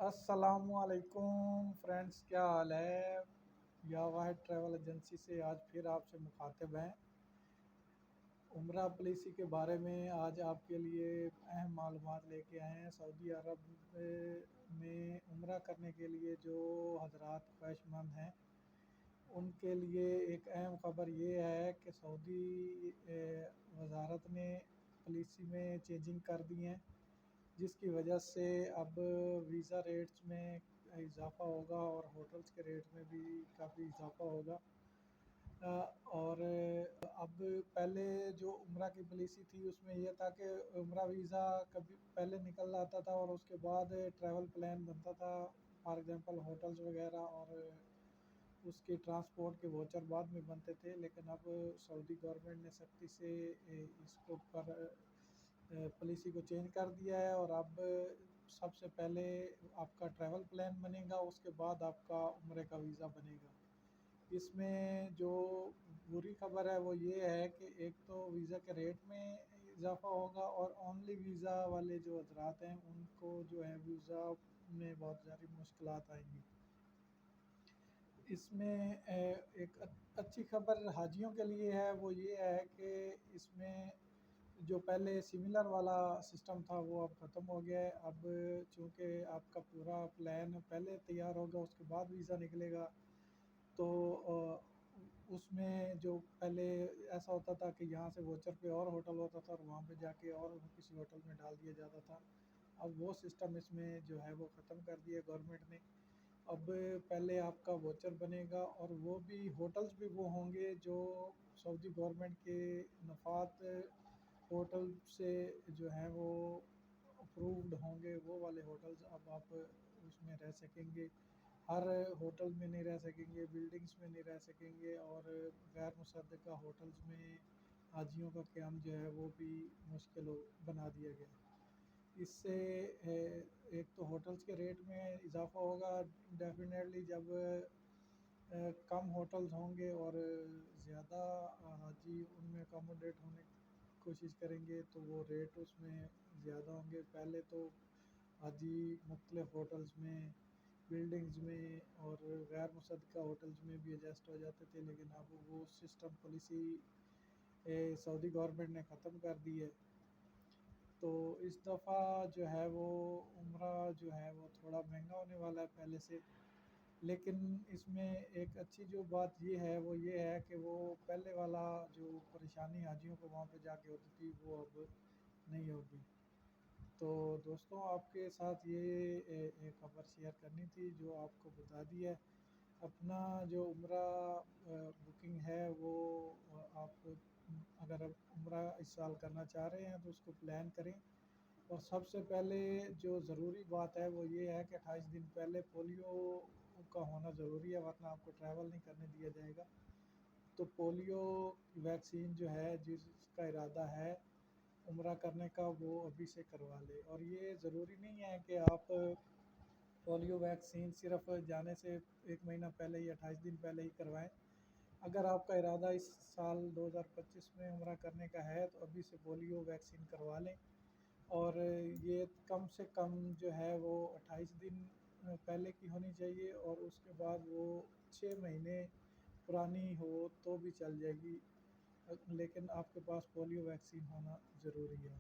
السلام علیکم فرینڈس، کیا حال ہے؟ یا واحد ٹریول ایجنسی سے آج پھر آپ سے مخاطب ہیں۔ عمرہ پالیسی کے بارے میں آج آپ کے لیے اہم معلومات لے کے آئے ہیں۔ سعودی عرب میں عمرہ کرنے کے لیے جو حضرات خواہش مند ہیں ان کے لیے ایک اہم خبر یہ ہے کہ سعودی وزارت نے پالیسی میں چینجنگ کر دی ہیں، جس کی وجہ سے اب ویزا ریٹس میں اضافہ ہوگا اور ہوٹلز کے ریٹ میں بھی کافی اضافہ ہوگا۔ اور اب پہلے جو عمرہ کی پالیسی تھی اس میں یہ تھا کہ عمرہ ویزا کبھی پہلے نکل آتا تھا اور اس کے بعد ٹریول پلان بنتا تھا، فار ایگزامپل ہوٹلز وغیرہ، اور اس کے ٹرانسپورٹ کے ووچر بعد میں بنتے تھے۔ لیکن اب سعودی گورنمنٹ نے سختی سے اس کو پر پالیسی کو چینج کر دیا ہے، اور اب سب سے پہلے آپ کا ٹریول پلان بنے گا، اس کے بعد آپ کا عمرے کا ویزا بنے گا۔ اس میں جو بری خبر ہے وہ یہ ہے کہ ایک تو ویزا کے ریٹ میں اضافہ ہوگا، اور اونلی ویزا والے جو حضرات ہیں ان کو جو ہے ویزا میں بہت ساری مشکلات آئیں گی۔ اس میں ایک اچھی خبر حاجیوں کے لیے ہے، وہ یہ ہے کہ اس میں جو پہلے سملر والا سسٹم تھا وہ اب ختم ہو گیا ہے۔ اب چونکہ آپ کا پورا پلان پہلے تیار ہوگا اس کے بعد ویزا نکلے گا، تو اس میں جو پہلے ایسا ہوتا تھا کہ یہاں سے ووچر پہ اور ہوٹل ہوتا تھا اور وہاں پہ جا کے اور کسی ہوٹل میں ڈال دیا جاتا تھا، اب وہ سسٹم اس میں جو ہے وہ ختم کر دیا گورنمنٹ نے۔ اب پہلے آپ کا ووچر بنے گا، اور وہ بھی ہوٹلز بھی وہ ہوں گے جو سعودی گورنمنٹ کے نفات ہوٹل سے جو ہیں وہ اپرووڈ ہوں گے، وہ والے ہوٹلز اب آپ اس میں رہ سکیں گے۔ ہر ہوٹل میں نہیں رہ سکیں گے، بلڈنگز میں نہیں رہ سکیں گے، اور غیر مصدقہ ہوٹلز میں حاجیوں کا قیام جو ہے وہ بھی مشکل بنا دیا گیا۔ اس سے ایک تو ہوٹلز کے ریٹ میں اضافہ ہوگا ڈیفینیٹلی، جب کم ہوٹلز ہوں گے اور زیادہ حاجی ان میں اکاموڈیٹ ہونے کی کوشش کریں گے تو وہ ریٹ اس میں زیادہ ہوں گے۔ پہلے تو حاجی مختلف ہوٹلز میں، بلڈنگز میں اور غیر مصدقہ ہوٹلز میں بھی ایڈجسٹ ہو جاتے تھے، لیکن اب وہ سسٹم پالیسی سعودی گورنمنٹ نے ختم کر دی ہے۔ تو اس دفعہ جو ہے وہ عمرہ جو ہے وہ تھوڑا مہنگا ہونے والا ہے پہلے سے، لیکن اس میں ایک اچھی جو بات یہ ہے وہ یہ ہے کہ وہ پہلے والا جو پریشانی حاجیوں کو وہاں پہ جا کے ہوتی تھی وہ اب نہیں ہوگی۔ تو دوستوں، آپ کے ساتھ یہ ایک خبر شیئر کرنی تھی جو آپ کو بتا دی ہے۔ اپنا جو عمرہ بکنگ ہے وہ آپ اگر عمرہ اس سال کرنا چاہ رہے ہیں تو اس کو پلان کریں، اور سب سے پہلے جو ضروری بات ہے وہ یہ ہے کہ 28 دن پہلے پولیو کا ہونا ضروری ہے، ورنہ آپ کو ٹریول نہیں کرنے دیا جائے گا۔ تو پولیو ویکسین جو ہے جس کا ارادہ ہے عمرہ کرنے کا وہ ابھی سے کروا لے، اور یہ ضروری نہیں ہے کہ آپ پولیو ویکسین صرف جانے سے 1 مہینہ پہلے یا 28 دن پہلے ہی کروائیں۔ اگر آپ کا ارادہ اس سال 2025 میں عمرہ کرنے کا ہے تو ابھی سے پولیو ویکسین کروا لیں، اور یہ کم سے کم جو ہے وہ 28 دن پہلے کی ہونی چاہیے، اور اس کے بعد وہ 6 مہینے پرانی ہو تو بھی چل جائے گی، لیکن آپ کے پاس پولیو ویکسین ہونا ضروری ہے۔